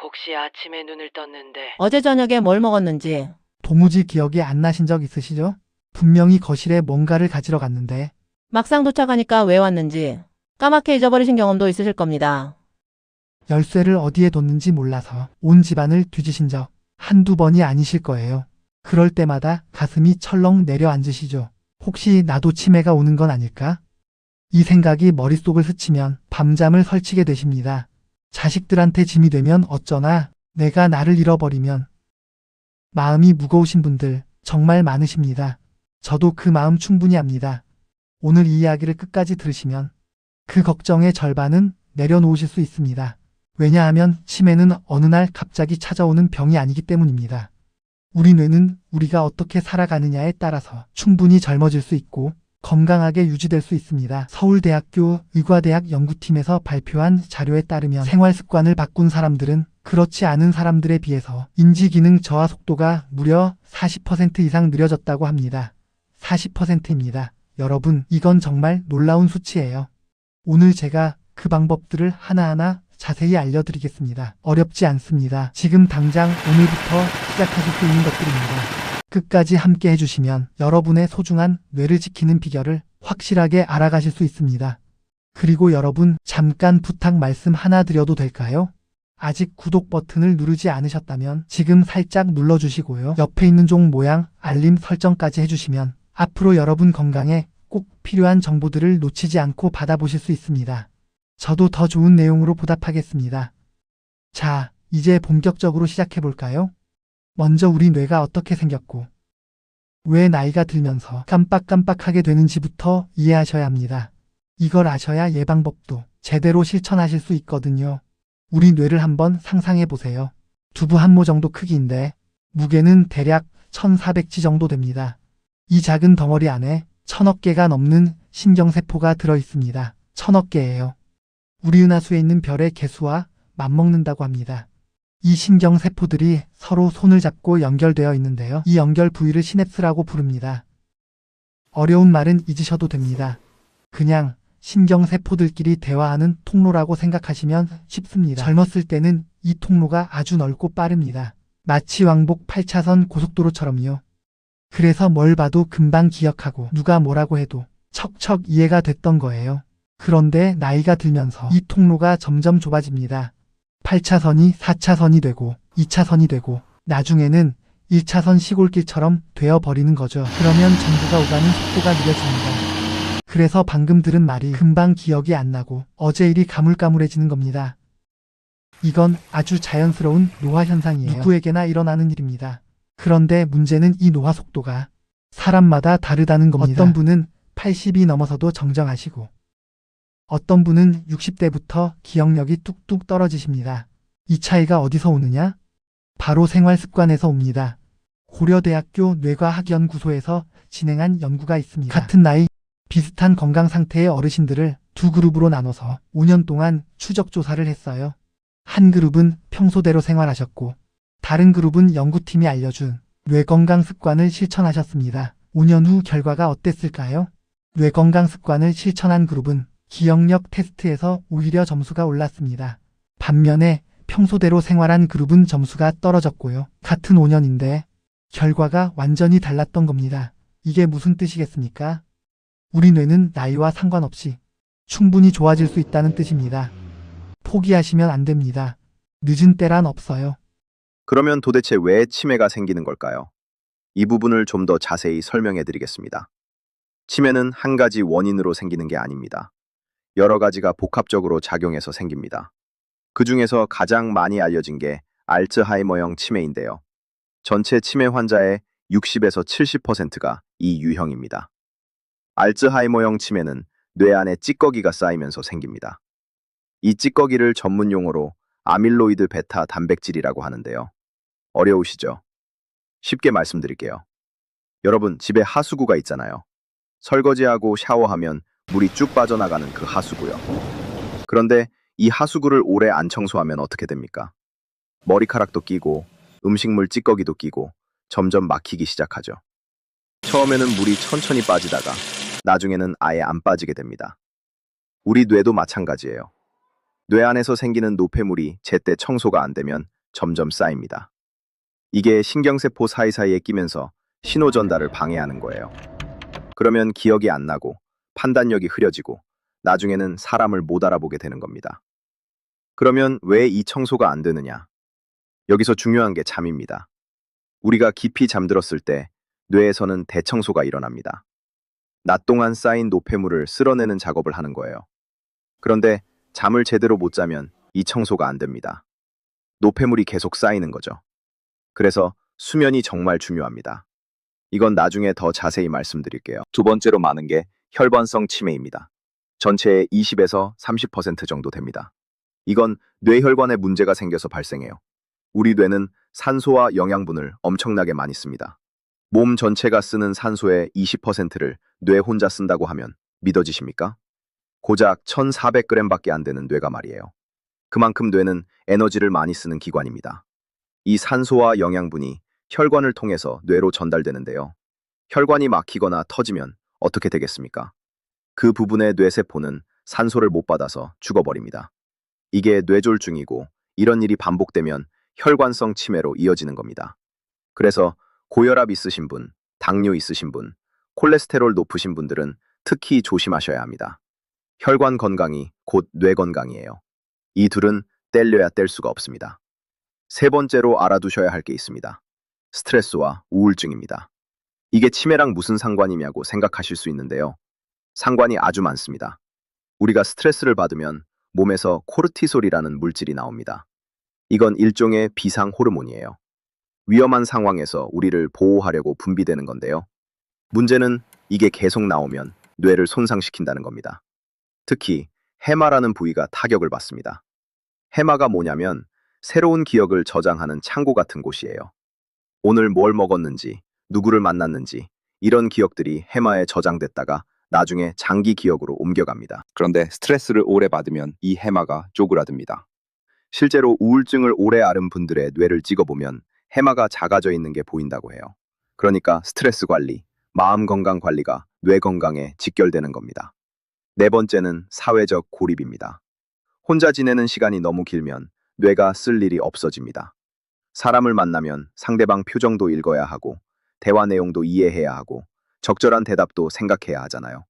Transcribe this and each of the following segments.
혹시 아침에 눈을 떴는데 어제 저녁에 뭘 먹었는지. 도무지 기억이 안 나신 적 있으시죠? 분명히 거실에 뭔가를 가지러 갔는데 막상 도착하니까 왜 왔는지 까맣게 잊어버리신 경험도 있으실 겁니다. 열쇠를 어디에 뒀는지 몰라서 온 집안을 뒤지신 적 한두 번이 아니실 거예요. 그럴 때마다 가슴이 철렁 내려앉으시죠. 혹시 나도 치매가 오는 건 아닐까? 이 생각이 머릿속을 스치면 밤잠을 설치게 되십니다. 자식들한테 짐이 되면 어쩌나, 내가 나를 잃어버리면. 마음이 무거우신 분들 정말 많으십니다. 저도 그 마음 충분히 압니다. 오늘 이 이야기를 끝까지 들으시면 그 걱정의 절반은 내려놓으실 수 있습니다. 왜냐하면 치매는 어느 날 갑자기 찾아오는 병이 아니기 때문입니다. 우리 뇌는 우리가 어떻게 살아가느냐에 따라서 충분히 젊어질 수 있고 건강하게 유지될 수 있습니다. 서울대학교 의과대학 연구팀에서 발표한 자료에 따르면 생활 습관을 바꾼 사람들은 그렇지 않은 사람들에 비해서 인지기능 저하 속도가 무려 40% 이상 느려졌다고 합니다. 40%입니다. 여러분, 이건 정말 놀라운 수치예요. 오늘 제가 그 방법들을 하나하나 자세히 알려드리겠습니다. 어렵지 않습니다. 지금 당장 오늘부터 시작하실 수 있는 것들입니다. 끝까지 함께 해주시면 여러분의 소중한 뇌를 지키는 비결을 확실하게 알아가실 수 있습니다. 그리고 여러분, 잠깐 부탁 말씀 하나 드려도 될까요? 아직 구독 버튼을 누르지 않으셨다면 지금 살짝 눌러주시고요. 옆에 있는 종 모양 알림 설정까지 해주시면 앞으로 여러분 건강에 꼭 필요한 정보들을 놓치지 않고 받아보실 수 있습니다. 저도 더 좋은 내용으로 보답하겠습니다. 자, 이제 본격적으로 시작해볼까요? 먼저 우리 뇌가 어떻게 생겼고 왜 나이가 들면서 깜빡깜빡하게 되는지부터 이해하셔야 합니다. 이걸 아셔야 예방법도 제대로 실천하실 수 있거든요. 우리 뇌를 한번 상상해보세요. 두부 한 모 정도 크기인데 무게는 대략 1400G 정도 됩니다. 이 작은 덩어리 안에 1000억 개가 넘는 신경세포가 들어있습니다. 1000억 개예요. 우리 은하수에 있는 별의 개수와 맞먹는다고 합니다. 이 신경세포들이 서로 손을 잡고 연결되어 있는데요. 이 연결 부위를 시냅스라고 부릅니다. 어려운 말은 잊으셔도 됩니다. 그냥 신경세포들끼리 대화하는 통로라고 생각하시면 쉽습니다. 젊었을 때는 이 통로가 아주 넓고 빠릅니다. 마치 왕복 8차선 고속도로처럼요. 그래서 뭘 봐도 금방 기억하고 누가 뭐라고 해도 척척 이해가 됐던 거예요. 그런데 나이가 들면서 이 통로가 점점 좁아집니다. 8차선이 4차선이 되고 2차선이 되고 나중에는 1차선 시골길처럼 되어버리는 거죠. 그러면 전부가 오가는 속도가 느려집니다. 그래서 방금 들은 말이 금방 기억이 안 나고 어제 일이 가물가물해지는 겁니다. 이건 아주 자연스러운 노화 현상이에요. 누구에게나 일어나는 일입니다. 그런데 문제는 이 노화 속도가 사람마다 다르다는 겁니다. 어떤 분은 80이 넘어서도 정정하시고 어떤 분은 60대부터 기억력이 뚝뚝 떨어지십니다. 이 차이가 어디서 오느냐? 바로 생활 습관에서 옵니다. 고려대학교 뇌과학연구소에서 진행한 연구가 있습니다. 같은 나이, 비슷한 건강 상태의 어르신들을 두 그룹으로 나눠서 5년 동안 추적 조사를 했어요. 한 그룹은 평소대로 생활하셨고 다른 그룹은 연구팀이 알려준 뇌건강 습관을 실천하셨습니다. 5년 후 결과가 어땠을까요? 뇌건강 습관을 실천한 그룹은 기억력 테스트에서 오히려 점수가 올랐습니다. 반면에 평소대로 생활한 그룹은 점수가 떨어졌고요. 같은 5년인데 결과가 완전히 달랐던 겁니다. 이게 무슨 뜻이겠습니까? 우리 뇌는 나이와 상관없이 충분히 좋아질 수 있다는 뜻입니다. 포기하시면 안 됩니다. 늦은 때란 없어요. 그러면 도대체 왜 치매가 생기는 걸까요? 이 부분을 좀 더 자세히 설명해 드리겠습니다. 치매는 한 가지 원인으로 생기는 게 아닙니다. 여러 가지가 복합적으로 작용해서 생깁니다. 그 중에서 가장 많이 알려진 게 알츠하이머형 치매인데요. 전체 치매 환자의 60에서 70%가 이 유형입니다. 알츠하이머형 치매는 뇌 안에 찌꺼기가 쌓이면서 생깁니다. 이 찌꺼기를 전문 용어로 아밀로이드 베타 단백질이라고 하는데요. 어려우시죠? 쉽게 말씀드릴게요. 여러분, 집에 하수구가 있잖아요. 설거지하고 샤워하면 물이 쭉 빠져나가는 그 하수구요. 그런데 이 하수구를 오래 안 청소하면 어떻게 됩니까? 머리카락도 끼고 음식물 찌꺼기도 끼고 점점 막히기 시작하죠. 처음에는 물이 천천히 빠지다가 나중에는 아예 안 빠지게 됩니다. 우리 뇌도 마찬가지예요. 뇌 안에서 생기는 노폐물이 제때 청소가 안 되면 점점 쌓입니다. 이게 신경세포 사이사이에 끼면서 신호 전달을 방해하는 거예요. 그러면 기억이 안 나고 판단력이 흐려지고 나중에는 사람을 못 알아보게 되는 겁니다. 그러면 왜 이 청소가 안 되느냐? 여기서 중요한 게 잠입니다. 우리가 깊이 잠들었을 때 뇌에서는 대청소가 일어납니다. 낮 동안 쌓인 노폐물을 쓸어내는 작업을 하는 거예요. 그런데 잠을 제대로 못 자면 이 청소가 안 됩니다. 노폐물이 계속 쌓이는 거죠. 그래서 수면이 정말 중요합니다. 이건 나중에 더 자세히 말씀드릴게요. 두 번째로 많은 게 혈관성 치매입니다. 전체의 20에서 30% 정도 됩니다. 이건 뇌혈관에 문제가 생겨서 발생해요. 우리 뇌는 산소와 영양분을 엄청나게 많이 씁니다. 몸 전체가 쓰는 산소의 20%를 뇌 혼자 쓴다고 하면 믿어지십니까? 고작 1,400g밖에 안 되는 뇌가 말이에요. 그만큼 뇌는 에너지를 많이 쓰는 기관입니다. 이 산소와 영양분이 혈관을 통해서 뇌로 전달되는데요. 혈관이 막히거나 터지면 어떻게 되겠습니까? 그 부분의 뇌세포는 산소를 못 받아서 죽어버립니다. 이게 뇌졸중이고 이런 일이 반복되면 혈관성 치매로 이어지는 겁니다. 그래서 고혈압 있으신 분, 당뇨 있으신 분, 콜레스테롤 높으신 분들은 특히 조심하셔야 합니다. 혈관 건강이 곧 뇌 건강이에요. 이 둘은 떼려야 뗄 수가 없습니다. 세 번째로 알아두셔야 할 게 있습니다. 스트레스와 우울증입니다. 이게 치매랑 무슨 상관이냐고 생각하실 수 있는데요. 상관이 아주 많습니다. 우리가 스트레스를 받으면 몸에서 코르티솔이라는 물질이 나옵니다. 이건 일종의 비상 호르몬이에요. 위험한 상황에서 우리를 보호하려고 분비되는 건데요. 문제는 이게 계속 나오면 뇌를 손상시킨다는 겁니다. 특히 해마라는 부위가 타격을 받습니다. 해마가 뭐냐면 새로운 기억을 저장하는 창고 같은 곳이에요. 오늘 뭘 먹었는지, 누구를 만났는지 이런 기억들이 해마에 저장됐다가 나중에 장기 기억으로 옮겨갑니다. 그런데 스트레스를 오래 받으면 이 해마가 쪼그라듭니다. 실제로 우울증을 오래 앓은 분들의 뇌를 찍어보면 해마가 작아져 있는 게 보인다고 해요. 그러니까 스트레스 관리, 마음 건강 관리가 뇌 건강에 직결되는 겁니다. 네 번째는 사회적 고립입니다. 혼자 지내는 시간이 너무 길면 뇌가 쓸 일이 없어집니다. 사람을 만나면 상대방 표정도 읽어야 하고 대화 내용도 이해해야 하고 적절한 대답도 생각해야 하잖아요.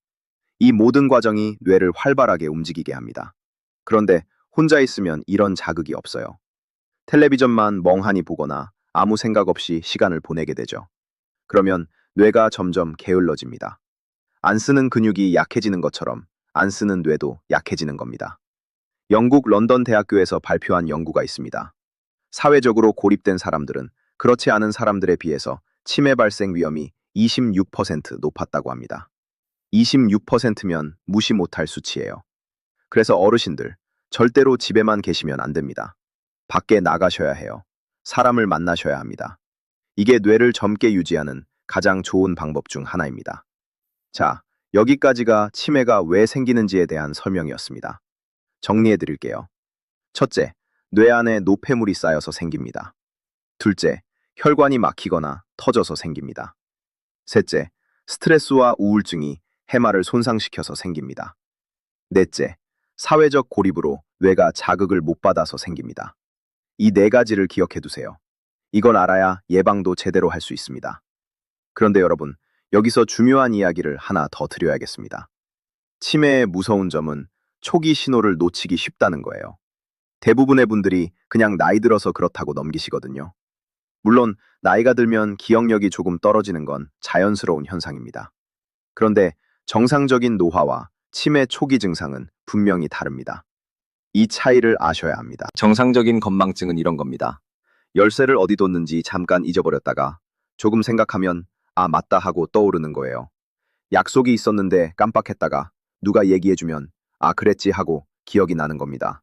이 모든 과정이 뇌를 활발하게 움직이게 합니다. 그런데 혼자 있으면 이런 자극이 없어요. 텔레비전만 멍하니 보거나 아무 생각 없이 시간을 보내게 되죠. 그러면 뇌가 점점 게을러집니다. 안 쓰는 근육이 약해지는 것처럼 안 쓰는 뇌도 약해지는 겁니다. 영국 런던 대학교에서 발표한 연구가 있습니다. 사회적으로 고립된 사람들은 그렇지 않은 사람들에 비해서 치매 발생 위험이 26% 높았다고 합니다. 26%면 무시 못할 수치예요. 그래서 어르신들, 절대로 집에만 계시면 안 됩니다. 밖에 나가셔야 해요. 사람을 만나셔야 합니다. 이게 뇌를 젊게 유지하는 가장 좋은 방법 중 하나입니다. 자, 여기까지가 치매가 왜 생기는지에 대한 설명이었습니다. 정리해 드릴게요. 첫째, 뇌 안에 노폐물이 쌓여서 생깁니다. 둘째, 혈관이 막히거나 터져서 생깁니다. 셋째, 스트레스와 우울증이 해마를 손상시켜서 생깁니다. 넷째, 사회적 고립으로 뇌가 자극을 못 받아서 생깁니다. 이 네 가지를 기억해 두세요. 이걸 알아야 예방도 제대로 할 수 있습니다. 그런데 여러분, 여기서 중요한 이야기를 하나 더 드려야겠습니다. 치매의 무서운 점은 초기 신호를 놓치기 쉽다는 거예요. 대부분의 분들이 그냥 나이 들어서 그렇다고 넘기시거든요. 물론 나이가 들면 기억력이 조금 떨어지는 건 자연스러운 현상입니다. 그런데 정상적인 노화와 치매 초기 증상은 분명히 다릅니다. 이 차이를 아셔야 합니다. 정상적인 건망증은 이런 겁니다. 열쇠를 어디 뒀는지 잠깐 잊어버렸다가 조금 생각하면 아 맞다 하고 떠오르는 거예요. 약속이 있었는데 깜빡했다가 누가 얘기해주면 아 그랬지 하고 기억이 나는 겁니다.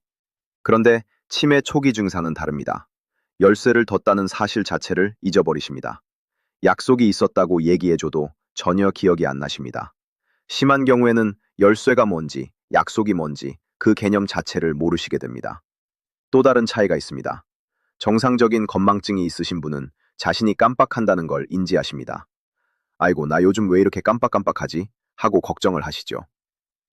그런데 치매 초기 증상은 다릅니다. 열쇠를 뒀다는 사실 자체를 잊어버리십니다. 약속이 있었다고 얘기해줘도 전혀 기억이 안 나십니다. 심한 경우에는 열쇠가 뭔지, 약속이 뭔지 그 개념 자체를 모르시게 됩니다. 또 다른 차이가 있습니다. 정상적인 건망증이 있으신 분은 자신이 깜빡한다는 걸 인지하십니다. 아이고, 나 요즘 왜 이렇게 깜빡깜빡하지? 하고 걱정을 하시죠.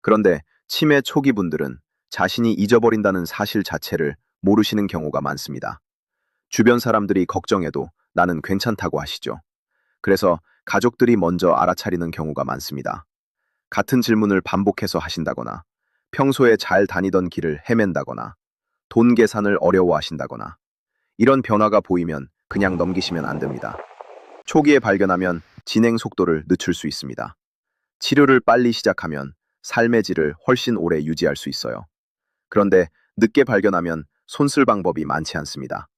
그런데 치매 초기 분들은 자신이 잊어버린다는 사실 자체를 모르시는 경우가 많습니다. 주변 사람들이 걱정해도 나는 괜찮다고 하시죠. 그래서 가족들이 먼저 알아차리는 경우가 많습니다. 같은 질문을 반복해서 하신다거나, 평소에 잘 다니던 길을 헤맨다거나, 돈 계산을 어려워하신다거나, 이런 변화가 보이면 그냥 넘기시면 안 됩니다. 초기에 발견하면 진행 속도를 늦출 수 있습니다. 치료를 빨리 시작하면 삶의 질을 훨씬 오래 유지할 수 있어요. 그런데 늦게 발견하면 손쓸 방법이 많지 않습니다.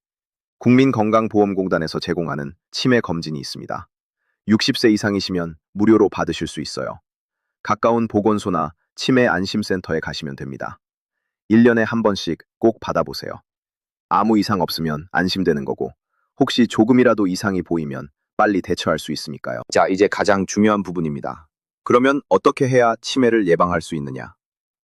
국민건강보험공단에서 제공하는 치매 검진이 있습니다. 60세 이상이시면 무료로 받으실 수 있어요. 가까운 보건소나 치매 안심센터에 가시면 됩니다. 1년에 한 번씩 꼭 받아보세요. 아무 이상 없으면 안심되는 거고, 혹시 조금이라도 이상이 보이면 빨리 대처할 수 있으니까요. 자, 이제 가장 중요한 부분입니다. 그러면 어떻게 해야 치매를 예방할 수 있느냐?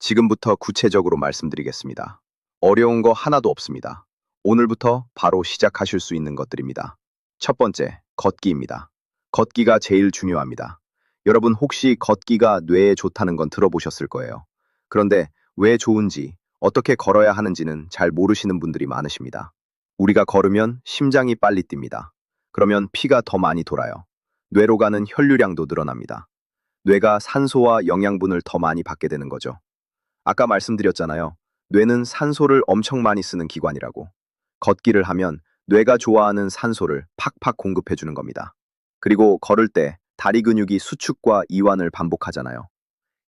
지금부터 구체적으로 말씀드리겠습니다. 어려운 거 하나도 없습니다. 오늘부터 바로 시작하실 수 있는 것들입니다. 첫 번째, 걷기입니다. 걷기가 제일 중요합니다. 여러분 혹시 걷기가 뇌에 좋다는 건 들어보셨을 거예요. 그런데 왜 좋은지, 어떻게 걸어야 하는지는 잘 모르시는 분들이 많으십니다. 우리가 걸으면 심장이 빨리 뜁니다. 그러면 피가 더 많이 돌아요. 뇌로 가는 혈류량도 늘어납니다. 뇌가 산소와 영양분을 더 많이 받게 되는 거죠. 아까 말씀드렸잖아요. 뇌는 산소를 엄청 많이 쓰는 기관이라고. 걷기를 하면 뇌가 좋아하는 산소를 팍팍 공급해 주는 겁니다. 그리고 걸을 때 다리 근육이 수축과 이완을 반복하잖아요.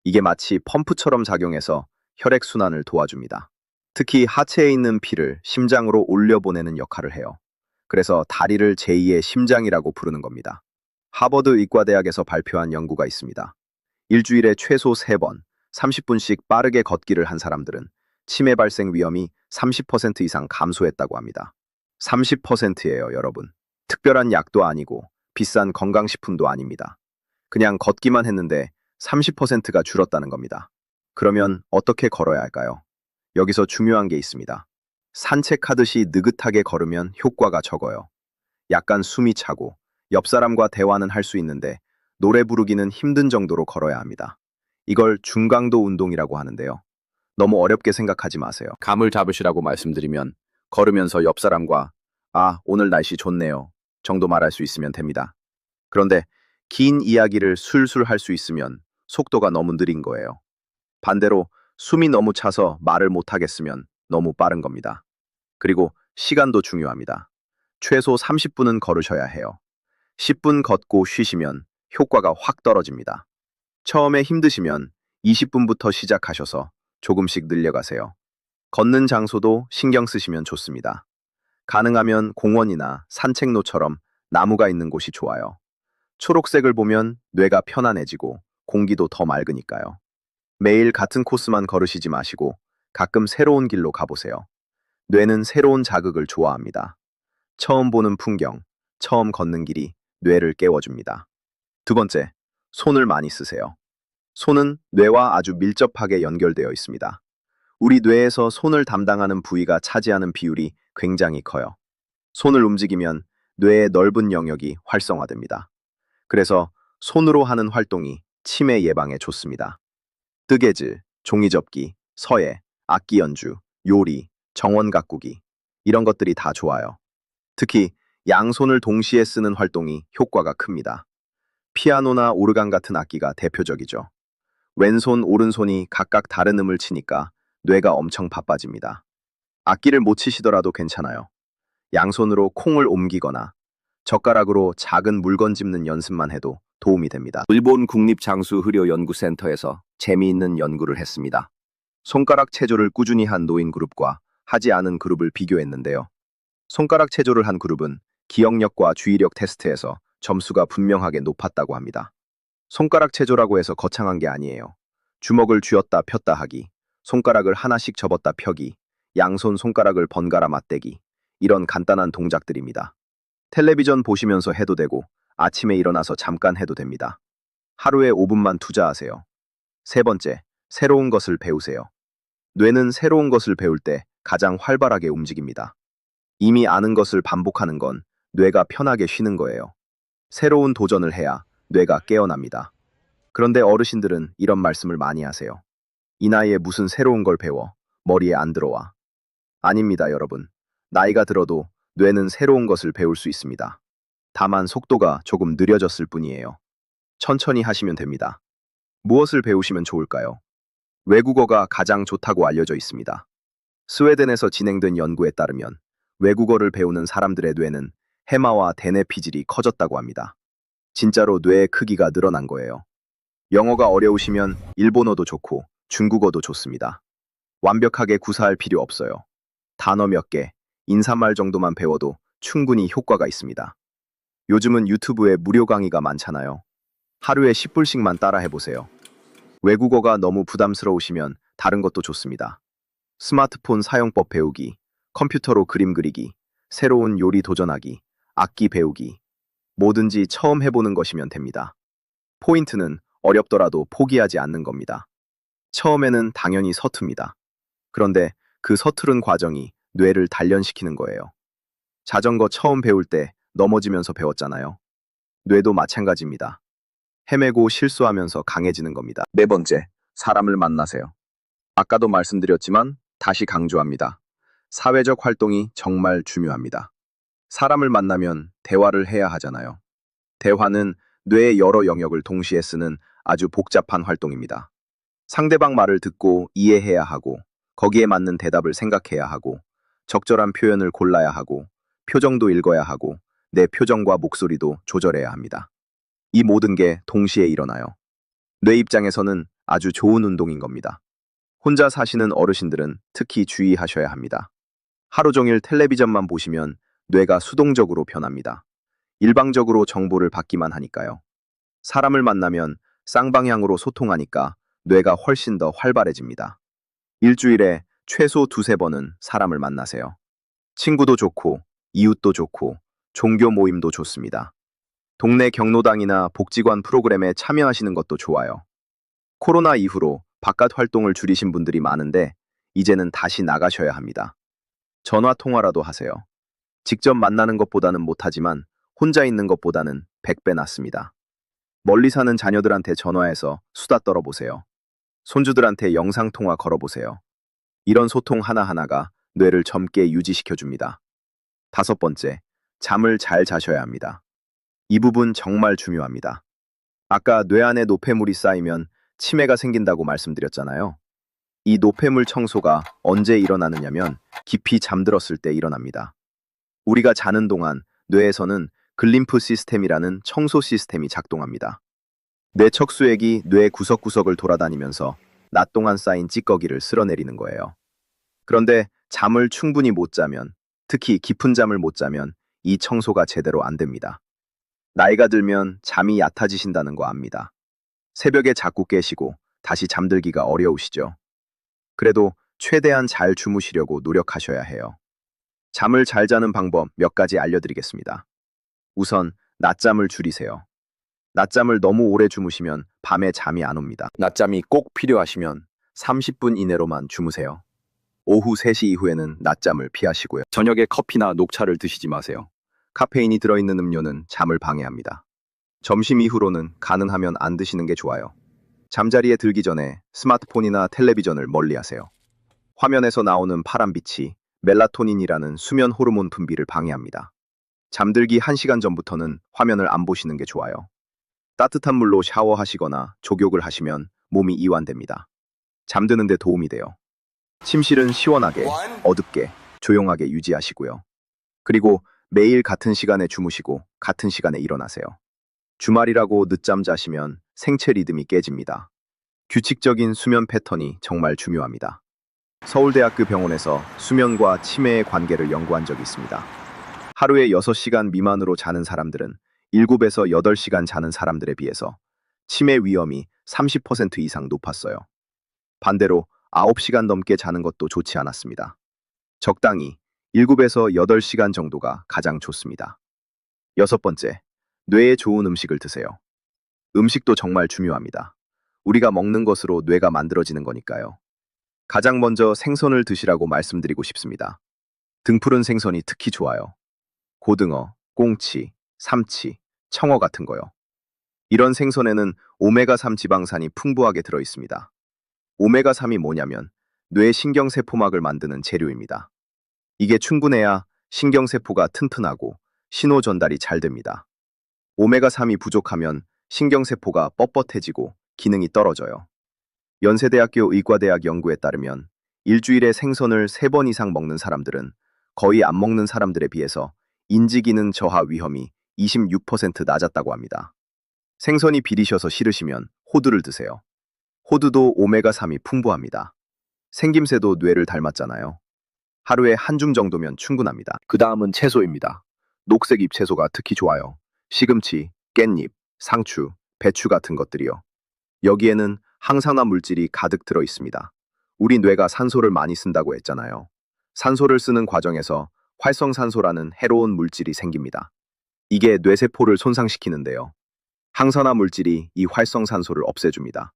이게 마치 펌프처럼 작용해서 혈액순환을 도와줍니다. 특히 하체에 있는 피를 심장으로 올려보내는 역할을 해요. 그래서 다리를 제2의 심장이라고 부르는 겁니다. 하버드 의과대학에서 발표한 연구가 있습니다. 일주일에 최소 3번, 30분씩 빠르게 걷기를 한 사람들은 치매 발생 위험이 30% 이상 감소했다고 합니다. 30%예요, 여러분. 특별한 약도 아니고 비싼 건강식품도 아닙니다. 그냥 걷기만 했는데 30%가 줄었다는 겁니다. 그러면 어떻게 걸어야 할까요? 여기서 중요한 게 있습니다. 산책하듯이 느긋하게 걸으면 효과가 적어요. 약간 숨이 차고 옆 사람과 대화는 할 수 있는데 노래 부르기는 힘든 정도로 걸어야 합니다. 이걸 중강도 운동이라고 하는데요. 너무 어렵게 생각하지 마세요. 감을 잡으시라고 말씀드리면 걸으면서 옆 사람과 아, 오늘 날씨 좋네요 정도 말할 수 있으면 됩니다. 그런데 긴 이야기를 술술 할 수 있으면 속도가 너무 느린 거예요. 반대로 숨이 너무 차서 말을 못하겠으면 너무 빠른 겁니다. 그리고 시간도 중요합니다. 최소 30분은 걸으셔야 해요. 10분 걷고 쉬시면 효과가 확 떨어집니다. 처음에 힘드시면 20분부터 시작하셔서 조금씩 늘려가세요. 걷는 장소도 신경 쓰시면 좋습니다. 가능하면 공원이나 산책로처럼 나무가 있는 곳이 좋아요. 초록색을 보면 뇌가 편안해지고 공기도 더 맑으니까요. 매일 같은 코스만 걸으시지 마시고 가끔 새로운 길로 가보세요. 뇌는 새로운 자극을 좋아합니다. 처음 보는 풍경, 처음 걷는 길이 뇌를 깨워줍니다. 두 번째, 손을 많이 쓰세요. 손은 뇌와 아주 밀접하게 연결되어 있습니다. 우리 뇌에서 손을 담당하는 부위가 차지하는 비율이 굉장히 커요. 손을 움직이면 뇌의 넓은 영역이 활성화됩니다. 그래서 손으로 하는 활동이 치매 예방에 좋습니다. 뜨개질, 종이접기, 서예, 악기 연주, 요리, 정원 가꾸기 이런 것들이 다 좋아요. 특히 양손을 동시에 쓰는 활동이 효과가 큽니다. 피아노나 오르간 같은 악기가 대표적이죠. 왼손, 오른손이 각각 다른 음을 치니까 뇌가 엄청 바빠집니다. 악기를 못 치시더라도 괜찮아요. 양손으로 콩을 옮기거나 젓가락으로 작은 물건 짚는 연습만 해도 도움이 됩니다. 일본 국립장수의료연구센터에서 재미있는 연구를 했습니다. 손가락 체조를 꾸준히 한 노인 그룹과 하지 않은 그룹을 비교했는데요. 손가락 체조를 한 그룹은 기억력과 주의력 테스트에서 점수가 분명하게 높았다고 합니다. 손가락 체조라고 해서 거창한 게 아니에요. 주먹을 쥐었다 폈다 하기, 손가락을 하나씩 접었다 펴기, 양손 손가락을 번갈아 맞대기, 이런 간단한 동작들입니다. 텔레비전 보시면서 해도 되고 아침에 일어나서 잠깐 해도 됩니다. 하루에 5분만 투자하세요. 세 번째, 새로운 것을 배우세요. 뇌는 새로운 것을 배울 때 가장 활발하게 움직입니다. 이미 아는 것을 반복하는 건 뇌가 편하게 쉬는 거예요. 새로운 도전을 해야 뇌가 깨어납니다. 그런데 어르신들은 이런 말씀을 많이 하세요. 이 나이에 무슨 새로운 걸 배워? 머리에 안 들어와. 아닙니다, 여러분. 나이가 들어도 뇌는 새로운 것을 배울 수 있습니다. 다만 속도가 조금 느려졌을 뿐이에요. 천천히 하시면 됩니다. 무엇을 배우시면 좋을까요? 외국어가 가장 좋다고 알려져 있습니다. 스웨덴에서 진행된 연구에 따르면 외국어를 배우는 사람들의 뇌는 해마와 대뇌 피질이 커졌다고 합니다. 진짜로 뇌의 크기가 늘어난 거예요. 영어가 어려우시면 일본어도 좋고 중국어도 좋습니다. 완벽하게 구사할 필요 없어요. 단어 몇 개, 인사말 정도만 배워도 충분히 효과가 있습니다. 요즘은 유튜브에 무료 강의가 많잖아요. 하루에 10불씩만 따라 해보세요. 외국어가 너무 부담스러우시면 다른 것도 좋습니다. 스마트폰 사용법 배우기, 컴퓨터로 그림 그리기, 새로운 요리 도전하기, 악기 배우기, 뭐든지 처음 해보는 것이면 됩니다. 포인트는 어렵더라도 포기하지 않는 겁니다. 처음에는 당연히 서툽니다. 그런데 그 서투른 과정이 뇌를 단련시키는 거예요. 자전거 처음 배울 때 넘어지면서 배웠잖아요. 뇌도 마찬가지입니다. 헤매고 실수하면서 강해지는 겁니다. 네 번째, 사람을 만나세요. 아까도 말씀드렸지만 다시 강조합니다. 사회적 활동이 정말 중요합니다. 사람을 만나면 대화를 해야 하잖아요. 대화는 뇌의 여러 영역을 동시에 쓰는 아주 복잡한 활동입니다. 상대방 말을 듣고 이해해야 하고, 거기에 맞는 대답을 생각해야 하고, 적절한 표현을 골라야 하고, 표정도 읽어야 하고, 내 표정과 목소리도 조절해야 합니다. 이 모든 게 동시에 일어나요. 뇌 입장에서는 아주 좋은 운동인 겁니다. 혼자 사시는 어르신들은 특히 주의하셔야 합니다. 하루 종일 텔레비전만 보시면 뇌가 수동적으로 변합니다. 일방적으로 정보를 받기만 하니까요. 사람을 만나면 쌍방향으로 소통하니까 뇌가 훨씬 더 활발해집니다. 일주일에 최소 2~3번은 사람을 만나세요. 친구도 좋고, 이웃도 좋고, 종교 모임도 좋습니다. 동네 경로당이나 복지관 프로그램에 참여하시는 것도 좋아요. 코로나 이후로 바깥 활동을 줄이신 분들이 많은데 이제는 다시 나가셔야 합니다. 전화 통화라도 하세요. 직접 만나는 것보다는 못하지만 혼자 있는 것보다는 100배 낫습니다. 멀리 사는 자녀들한테 전화해서 수다 떨어보세요. 손주들한테 영상통화 걸어보세요. 이런 소통 하나하나가 뇌를 젊게 유지시켜줍니다. 5번째, 잠을 잘 자셔야 합니다. 이 부분 정말 중요합니다. 아까 뇌 안에 노폐물이 쌓이면 치매가 생긴다고 말씀드렸잖아요. 이 노폐물 청소가 언제 일어나느냐면 깊이 잠들었을 때 일어납니다. 우리가 자는 동안 뇌에서는 글림프 시스템이라는 청소 시스템이 작동합니다. 뇌 척수액이 뇌 구석구석을 돌아다니면서 낮 동안 쌓인 찌꺼기를 쓸어내리는 거예요. 그런데 잠을 충분히 못 자면, 특히 깊은 잠을 못 자면 이 청소가 제대로 안 됩니다. 나이가 들면 잠이 얕아지신다는 거 압니다. 새벽에 자꾸 깨시고 다시 잠들기가 어려우시죠? 그래도 최대한 잘 주무시려고 노력하셔야 해요. 잠을 잘 자는 방법 몇 가지 알려드리겠습니다. 우선 낮잠을 줄이세요. 낮잠을 너무 오래 주무시면 밤에 잠이 안 옵니다. 낮잠이 꼭 필요하시면 30분 이내로만 주무세요. 오후 3시 이후에는 낮잠을 피하시고요. 저녁에 커피나 녹차를 드시지 마세요. 카페인이 들어있는 음료는 잠을 방해합니다. 점심 이후로는 가능하면 안 드시는 게 좋아요. 잠자리에 들기 전에 스마트폰이나 텔레비전을 멀리하세요. 화면에서 나오는 파란빛이 멜라토닌이라는 수면 호르몬 분비를 방해합니다. 잠들기 1시간 전부터는 화면을 안 보시는 게 좋아요. 따뜻한 물로 샤워하시거나 족욕을 하시면 몸이 이완됩니다. 잠드는 데 도움이 돼요. 침실은 시원하게, 어둡게, 조용하게 유지하시고요. 그리고 매일 같은 시간에 주무시고 같은 시간에 일어나세요. 주말이라고 늦잠 자시면 생체 리듬이 깨집니다. 규칙적인 수면 패턴이 정말 중요합니다. 서울대학교 병원에서 수면과 치매의 관계를 연구한 적이 있습니다. 하루에 6시간 미만으로 자는 사람들은 7에서 8시간 자는 사람들에 비해서 치매 위험이 30% 이상 높았어요. 반대로 9시간 넘게 자는 것도 좋지 않았습니다. 적당히 7에서 8시간 정도가 가장 좋습니다. 6번째, 뇌에 좋은 음식을 드세요. 음식도 정말 중요합니다. 우리가 먹는 것으로 뇌가 만들어지는 거니까요. 가장 먼저 생선을 드시라고 말씀드리고 싶습니다. 등푸른 생선이 특히 좋아요. 고등어, 꽁치, 삼치, 청어 같은 거요. 이런 생선에는 오메가3 지방산이 풍부하게 들어있습니다. 오메가3이 뭐냐면 뇌 신경세포막을 만드는 재료입니다. 이게 충분해야 신경세포가 튼튼하고 신호 전달이 잘 됩니다. 오메가3이 부족하면 신경세포가 뻣뻣해지고 기능이 떨어져요. 연세대학교 의과대학 연구에 따르면 일주일에 생선을 3번 이상 먹는 사람들은 거의 안 먹는 사람들에 비해서 인지기능 저하 위험이 26% 낮았다고 합니다. 생선이 비리셔서 싫으시면 호두를 드세요. 호두도 오메가3이 풍부합니다. 생김새도 뇌를 닮았잖아요. 하루에 한 줌 정도면 충분합니다. 그 다음은 채소입니다. 녹색 잎채소가 특히 좋아요. 시금치, 깻잎, 상추, 배추 같은 것들이요. 여기에는 항산화 물질이 가득 들어 있습니다. 우리 뇌가 산소를 많이 쓴다고 했잖아요. 산소를 쓰는 과정에서 활성산소라는 해로운 물질이 생깁니다. 이게 뇌세포를 손상시키는데요. 항산화 물질이 이 활성산소를 없애줍니다.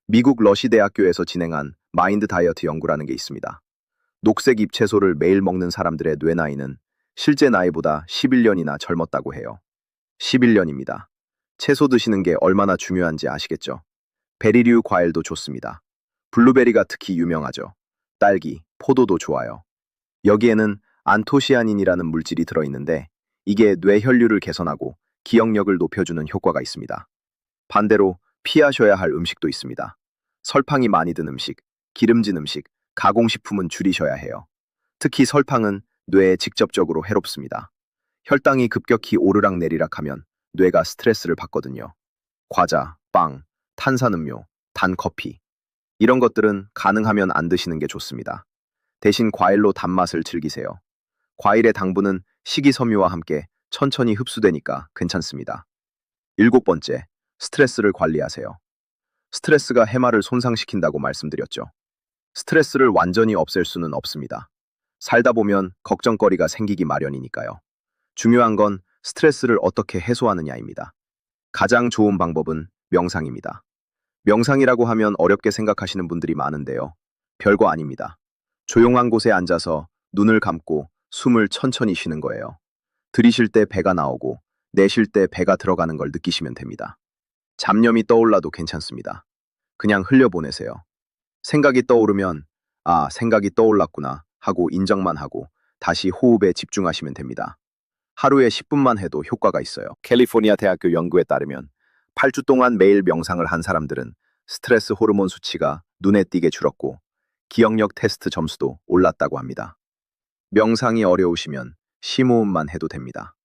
미국 러시 대학교에서 진행한 마인드 다이어트 연구라는 게 있습니다. 녹색 잎채소를 매일 먹는 사람들의 뇌 나이는 실제 나이보다 11년이나 젊었다고 해요. 11년입니다. 채소 드시는 게 얼마나 중요한지 아시겠죠? 베리류 과일도 좋습니다. 블루베리가 특히 유명하죠. 딸기, 포도도 좋아요. 여기에는 안토시아닌이라는 물질이 들어있는데 이게 뇌 혈류를 개선하고 기억력을 높여주는 효과가 있습니다. 반대로 피하셔야 할 음식도 있습니다. 설탕이 많이 든 음식, 기름진 음식, 가공식품은 줄이셔야 해요. 특히 설탕은 뇌에 직접적으로 해롭습니다. 혈당이 급격히 오르락내리락하면 뇌가 스트레스를 받거든요. 과자, 빵, 탄산음료, 단커피 이런 것들은 가능하면 안 드시는 게 좋습니다. 대신 과일로 단맛을 즐기세요. 과일의 당분은 식이섬유와 함께 천천히 흡수되니까 괜찮습니다. 7번째, 스트레스를 관리하세요. 스트레스가 해마를 손상시킨다고 말씀드렸죠. 스트레스를 완전히 없앨 수는 없습니다. 살다 보면 걱정거리가 생기기 마련이니까요. 중요한 건 스트레스를 어떻게 해소하느냐입니다. 가장 좋은 방법은 명상입니다. 명상이라고 하면 어렵게 생각하시는 분들이 많은데요. 별거 아닙니다. 조용한 곳에 앉아서 눈을 감고 숨을 천천히 쉬는 거예요. 들이쉴 때 배가 나오고 내쉴 때 배가 들어가는 걸 느끼시면 됩니다. 잡념이 떠올라도 괜찮습니다. 그냥 흘려보내세요. 생각이 떠오르면 아, 생각이 떠올랐구나 하고 인정만 하고 다시 호흡에 집중하시면 됩니다. 하루에 10분만 해도 효과가 있어요. 캘리포니아 대학교 연구에 따르면 8주 동안 매일 명상을 한 사람들은 스트레스 호르몬 수치가 눈에 띄게 줄었고 기억력 테스트 점수도 올랐다고 합니다. 명상이 어려우시면 심호흡만 해도 됩니다.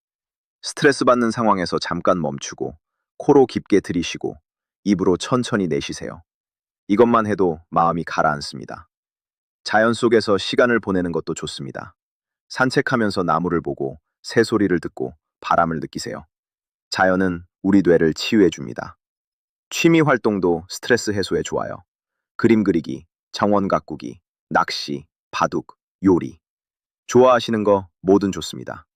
스트레스 받는 상황에서 잠깐 멈추고 코로 깊게 들이쉬고 입으로 천천히 내쉬세요. 이것만 해도 마음이 가라앉습니다. 자연 속에서 시간을 보내는 것도 좋습니다. 산책하면서 나무를 보고 새소리를 듣고 바람을 느끼세요. 자연은 우리 뇌를 치유해 줍니다. 취미 활동도 스트레스 해소에 좋아요. 그림 그리기, 정원 가꾸기, 낚시, 바둑, 요리. 좋아하시는 거 뭐든 좋습니다.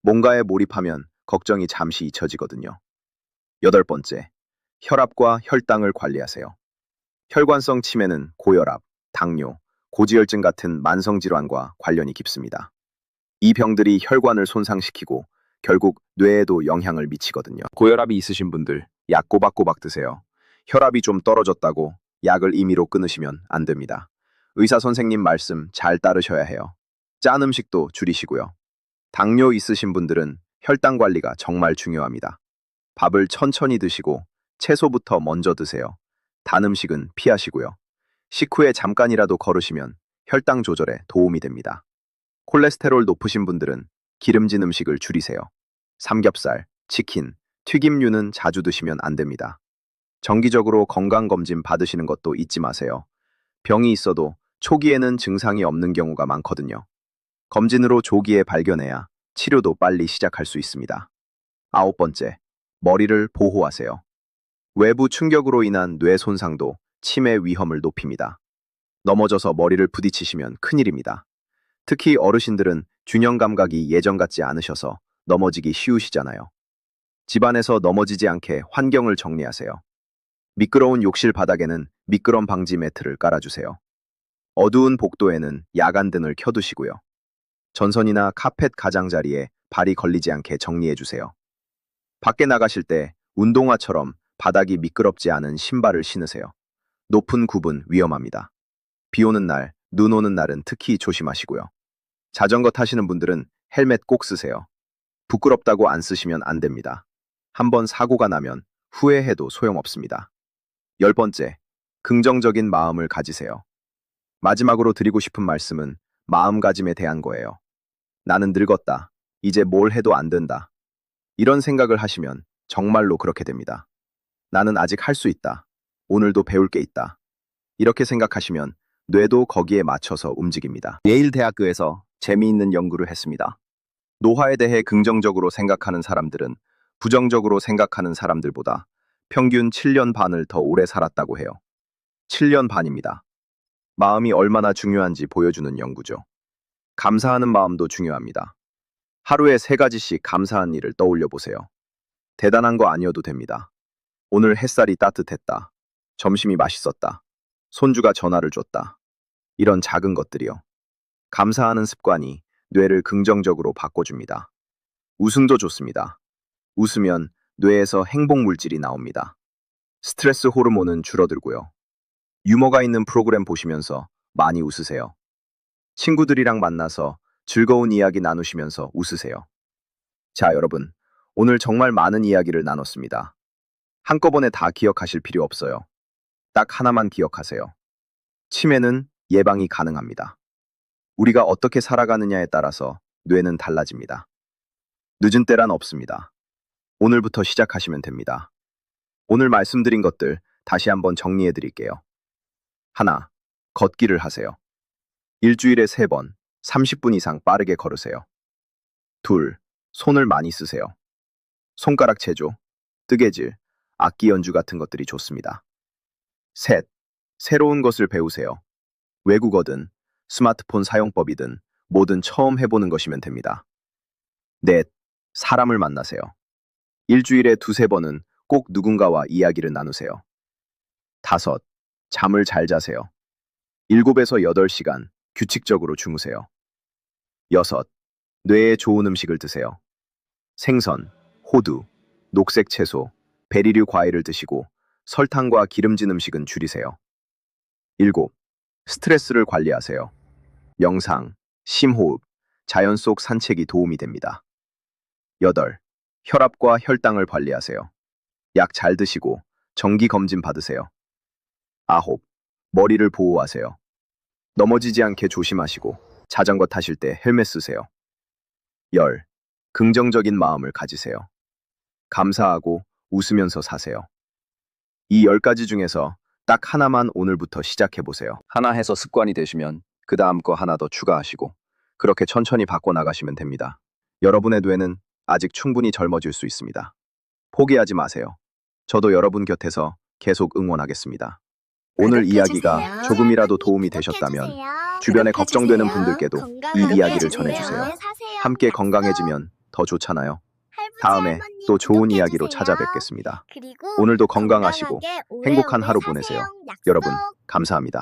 뭔가에 몰입하면 걱정이 잠시 잊혀지거든요. 8번째, 혈압과 혈당을 관리하세요. 혈관성 치매는 고혈압, 당뇨, 고지혈증 같은 만성질환과 관련이 깊습니다. 이 병들이 혈관을 손상시키고 결국 뇌에도 영향을 미치거든요. 고혈압이 있으신 분들 약 꼬박꼬박 드세요. 혈압이 좀 떨어졌다고 약을 임의로 끊으시면 안 됩니다. 의사 선생님 말씀 잘 따르셔야 해요. 짠 음식도 줄이시고요. 당뇨 있으신 분들은 혈당 관리가 정말 중요합니다. 밥을 천천히 드시고 채소부터 먼저 드세요. 단 음식은 피하시고요. 식후에 잠깐이라도 걸으시면 혈당 조절에 도움이 됩니다. 콜레스테롤 높으신 분들은 기름진 음식을 줄이세요. 삼겹살, 치킨, 튀김류는 자주 드시면 안 됩니다. 정기적으로 건강검진 받으시는 것도 잊지 마세요. 병이 있어도 초기에는 증상이 없는 경우가 많거든요. 검진으로 조기에 발견해야 치료도 빨리 시작할 수 있습니다. 9번째, 머리를 보호하세요. 외부 충격으로 인한 뇌 손상도 치매 위험을 높입니다. 넘어져서 머리를 부딪히시면 큰일입니다. 특히 어르신들은 균형 감각이 예전 같지 않으셔서 넘어지기 쉬우시잖아요. 집안에서 넘어지지 않게 환경을 정리하세요. 미끄러운 욕실 바닥에는 미끄럼 방지 매트를 깔아주세요. 어두운 복도에는 야간등을 켜두시고요. 전선이나 카펫 가장자리에 발이 걸리지 않게 정리해주세요. 밖에 나가실 때 운동화처럼 바닥이 미끄럽지 않은 신발을 신으세요. 높은 굽은 위험합니다. 비 오는 날, 눈 오는 날은 특히 조심하시고요. 자전거 타시는 분들은 헬멧 꼭 쓰세요. 부끄럽다고 안 쓰시면 안 됩니다. 한번 사고가 나면 후회해도 소용없습니다. 10번째, 긍정적인 마음을 가지세요. 마지막으로 드리고 싶은 말씀은 마음가짐에 대한 거예요. 나는 늙었다. 이제 뭘 해도 안 된다. 이런 생각을 하시면 정말로 그렇게 됩니다. 나는 아직 할 수 있다. 오늘도 배울 게 있다. 이렇게 생각하시면 뇌도 거기에 맞춰서 움직입니다. 예일대학교에서 재미있는 연구를 했습니다. 노화에 대해 긍정적으로 생각하는 사람들은 부정적으로 생각하는 사람들보다 평균 7년 반을 더 오래 살았다고 해요. 7년 반입니다. 마음이 얼마나 중요한지 보여주는 연구죠. 감사하는 마음도 중요합니다. 하루에 3가지씩 감사한 일을 떠올려 보세요. 대단한 거 아니어도 됩니다. 오늘 햇살이 따뜻했다. 점심이 맛있었다. 손주가 전화를 줬다. 이런 작은 것들이요. 감사하는 습관이 뇌를 긍정적으로 바꿔줍니다. 웃음도 좋습니다. 웃으면 뇌에서 행복 물질이 나옵니다. 스트레스 호르몬은 줄어들고요. 유머가 있는 프로그램 보시면서 많이 웃으세요. 친구들이랑 만나서 즐거운 이야기 나누시면서 웃으세요. 자, 여러분. 오늘 정말 많은 이야기를 나눴습니다. 한꺼번에 다 기억하실 필요 없어요. 딱 하나만 기억하세요. 치매는 예방이 가능합니다. 우리가 어떻게 살아가느냐에 따라서 뇌는 달라집니다. 늦은 때란 없습니다. 오늘부터 시작하시면 됩니다. 오늘 말씀드린 것들 다시 한번 정리해 드릴게요. 하나, 걷기를 하세요. 일주일에 3번, 30분 이상 빠르게 걸으세요. 둘, 손을 많이 쓰세요. 손가락 체조, 뜨개질, 악기 연주 같은 것들이 좋습니다. 셋, 새로운 것을 배우세요. 외국어든, 스마트폰 사용법이든 뭐든 처음 해보는 것이면 됩니다. 넷, 사람을 만나세요. 일주일에 2-3번은 꼭 누군가와 이야기를 나누세요. 다섯, 잠을 잘 자세요. 7에서 8시간 규칙적으로 주무세요. 여섯, 뇌에 좋은 음식을 드세요. 생선, 호두, 녹색 채소, 베리류 과일을 드시고 설탕과 기름진 음식은 줄이세요. 7, 스트레스를 관리하세요. 명상, 심호흡, 자연 속 산책이 도움이 됩니다. 8, 혈압과 혈당을 관리하세요. 약 잘 드시고 정기 검진 받으세요. 9, 머리를 보호하세요. 넘어지지 않게 조심하시고 자전거 타실 때 헬멧 쓰세요. 10, 긍정적인 마음을 가지세요. 감사하고 웃으면서 사세요. 이 10가지 중에서 딱 하나만 오늘부터 시작해보세요. 하나 해서 습관이 되시면 그 다음 거 하나 더 추가하시고 그렇게 천천히 바꿔나가시면 됩니다. 여러분의 뇌는 아직 충분히 젊어질 수 있습니다. 포기하지 마세요. 저도 여러분 곁에서 계속 응원하겠습니다. 오늘 이야기가 조금이라도 도움이 되셨다면 주변에 걱정되는 분들께도 이 이야기를 전해주세요. 함께 건강해지면 더 좋잖아요. 다음에 또 좋은 이야기로 찾아뵙겠습니다. 오늘도 건강하시고 행복한 하루 보내세요. 여러분, 감사합니다.